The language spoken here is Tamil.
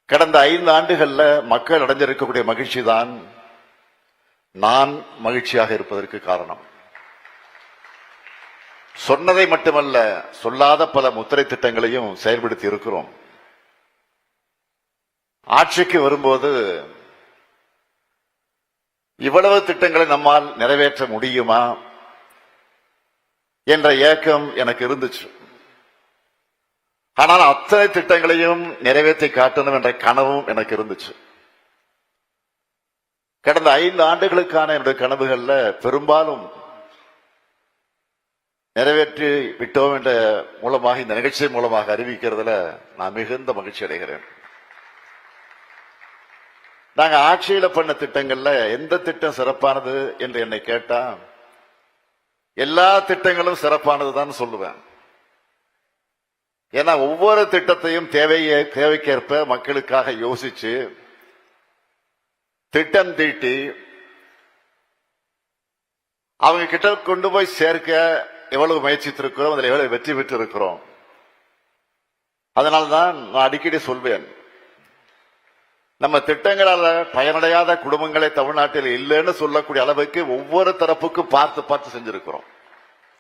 கடந்த 5 ஆண்டுகள்ல மக்கள் அடைஞ்சிருக்கக்கூடிய மகிழ்ச்சி தான் நான் மகிழ்ச்சியாக இருப்பதற்கு காரணம். சொன்னதை மட்டுமல்ல, சொல்லாத பல முத்திரை திட்டங்களையும் செயல்படுத்தி இருக்கிறோம். ஆட்சிக்கு வரும்போது இவ்வளவு திட்டங்களை நம்மால் நிறைவேற்ற முடியுமா என்ற ஏக்கம் எனக்கு இருந்துச்சு. ஆனால் அத்தனை திட்டங்களையும் நிறைவேற்றி காட்டணும் என்ற கனவும் எனக்கு இருந்துச்சு. கடந்த 5 ஆண்டுகளுக்கான என்னுடைய கனவுகள்ல பெரும்பாலும் நிறைவேற்றி விட்டோம் என்ற மூலமாக, இந்த நிகழ்ச்சி மூலமாக அறிவிக்கிறதுல நான் மிகுந்த மகிழ்ச்சி அடைகிறேன். நாங்க ஆட்சியில பண்ண திட்டங்கள்ல எந்த திட்டம் சிறப்பானது என்று என்னை கேட்டா எல்லா திட்டங்களும் சிறப்பானதுதான் சொல்லுவேன். ஏன்னா ஒவ்வொரு திட்டத்தையும் தேவைக்கேற்ப மக்களுக்காக யோசிச்சு திட்டம் தீட்டி அவங்க கிட்ட கொண்டு போய் சேர்க்க எவ்வளவு முயற்சித்திருக்கிறோம், அதில் எவ்வளவு வெற்றி பெற்று இருக்கிறோம். அதனால்தான் நான் அடிக்கடி சொல்வேன், நம்ம திட்டங்களால பயனடையாத குடும்பங்களை தமிழ்நாட்டில் இல்லைன்னு சொல்லக்கூடிய அளவுக்கு ஒவ்வொரு தரப்புக்கும் பார்த்து பார்த்து செஞ்சிருக்கிறோம்.